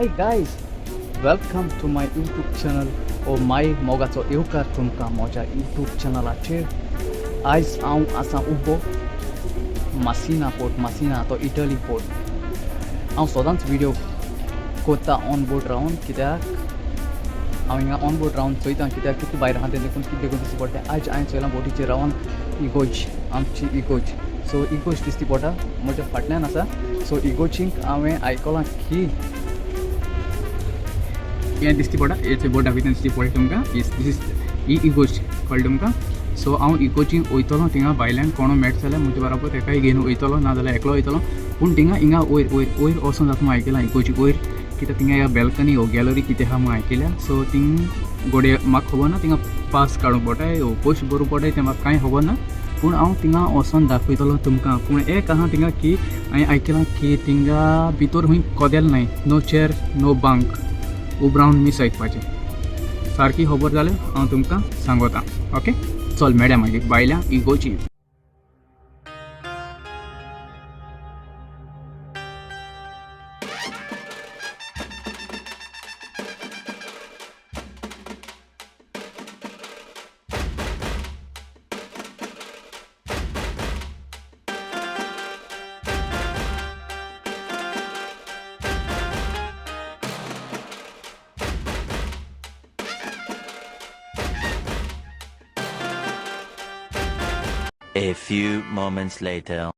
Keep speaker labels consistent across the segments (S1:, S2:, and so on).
S1: Hi guys, welcome to my YouTube channel or my मोगाचो येवकार तुमकां म्हज्या YouTube चॅनलाचेर. आयज हांव आसां उबो मसिना पोर्ट, मसिना तो इटली पोर्ट. हांव सदांच व्हिडिओ कोत्ता ऑन बोर्ड रावन, कित्याक हांव हिंगा ऑन बोर्ड रावन चोयता कित्याक कितें भायर आहा तें देखून कितें देखून दिसता पडटा. आयज हांवें चोयलां बोटीचेर रावन इगोज, आमची इगोज. सो इगोज दिसती पडटा म्हज्या फाटल्यान आसा. सो इगोजींक हांवें आयकलां की हें दिसती पडटा, हेचे बोर्डा भितर दिसती पडटा तुमकां. दिस इज इगोज कळ्ळें तुमकां. सो हांव इगोजींक वयतलों थिंगा भायल्यान कोणो मेळटा जाल्यार म्हजे बरोबर तेकाय घेवन वयतलो, ना जाल्यार एकलो वयतलो. पूण थिंगा हिंगा वयर वयर वयर वचून जाता म्हूण आयकलां इगोजी वयर, कित्याक थिंगा ह्या बॅल्कनी हो गॅलरी कितें आहा म्हूण आयकल्या. सो थिंग गोडे म्हाका खबर ना, थिंगा पास काडूंक पडटाय वो पयशे भरूंक पडटाय तें म्हाका कांय खबर ना. पूण हांव थिंगा वचोन दाखयतलो तुमकां. पूण एक आहा थिंगा की हांवें आयकलां की थिंगा भितर खंय कदेल नाय, नो चेअर नो बांक, उब रावन मीस आयकपाचें. सारकी खबर जाल्यार हांव तुमकां सांगता. ओके, चल मेळ्या मागीर भायल्या इगोची.
S2: A few moments later.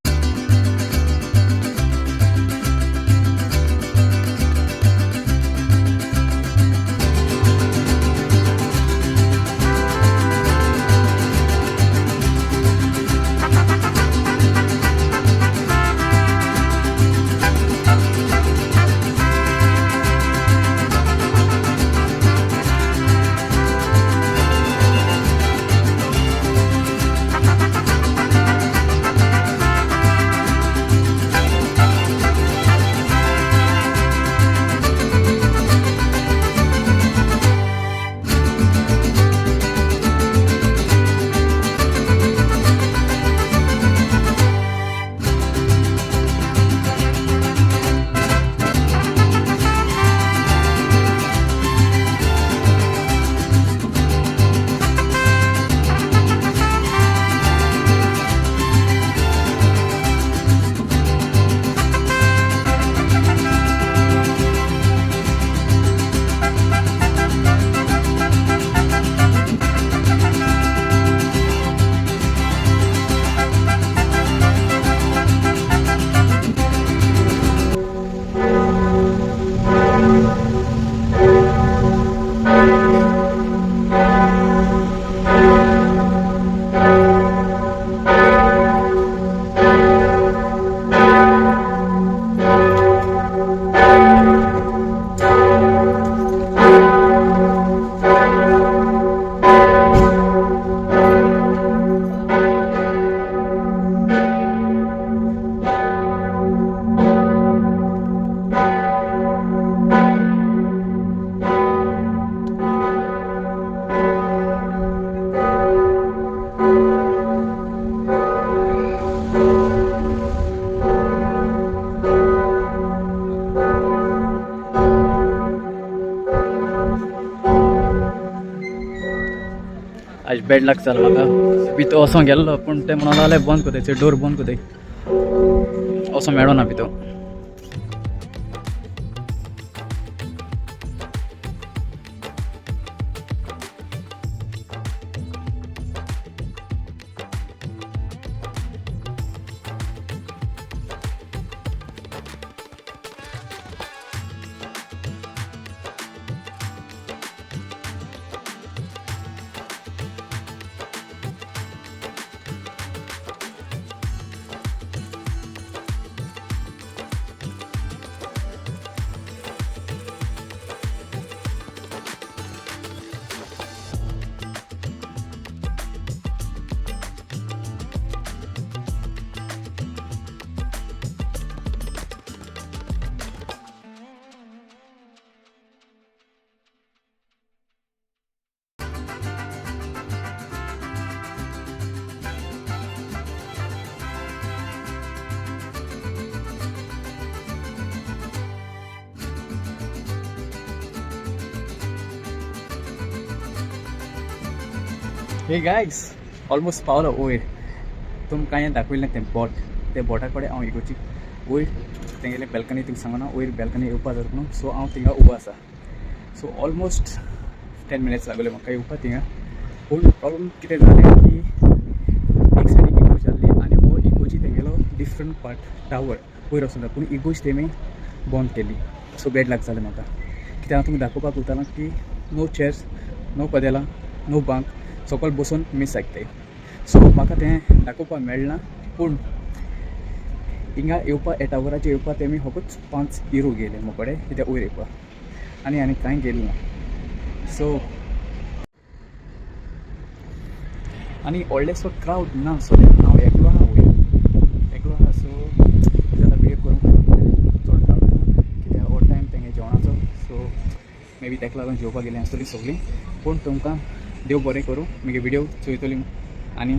S1: आज बॅड लक जालें म्हाका. भितर वचोंक गेल्लो पूण तें म्हणून जालें बंद कोताय, डोर बंद कोताय, वचोंक मेळोना भितर. हे गाइस ऑलमोस्ट पावलो वयर तुमकां हें दाखयलें तें बोट ते बोटा कडेन हांव इगोरची वयर तेंगेले बॅल्कनी थिंग सांगना वयर बॅल्कनी येवपा जाता म्हणून सो हांव थिंगा उबो आसा सो ऑलमोस्ट 10 मिनिट्स लागले म्हाका येवपा थिंगा पूण प्रॉब्लम कितें जालें की एक सायडीक इगोज जाल्ली आनी हो इगोजी तेंगेलो डिफरंट पार्ट टावर वयर वचून पूण इगोज तेमी बंद केली सो बॅड लक जालें म्हाका कित्याक हांव तुमकां दाखोवपाक वतालो की नो चेअर्स नो कदेलां नो बांक सकयल बसून मीस आयकताय सो म्हाका तें दाखोवपाक मेळना पूण हिंगा येवपा हे टावराचेर येवपा तेमी फकत 5 युरो गेले म्हजे कडेन कित्याक वयर येवपा आनी कांय गेलें ना सो आनी व्हडलेसो क्रावड ना सो हांव एकलो आहा वयर सो जाल्यार विडियो करूंक चड क्रावड ना कित्याक हो टायम तेंगे जेवणाचो सो मे बी तेका लागून जेवपाक गेलीं आसतलीं सगळीं पूण तुमकां देव बरें करूं म्हगे विडियो चोयतली आनी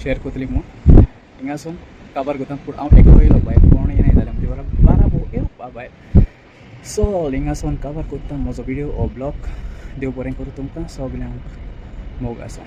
S1: शेअर करतली म्हणून हिंगासून काबार करता पूण हांव एकलो येयलो भायर कोण येनाय जाल्यार म्हणजे बरो 12 भोव येवपा भायर सो हिंगासून काबार करता म्हजो विडियो हो ब्लॉग देव बरें करूं तुमकां सगल्यांक मोग आसा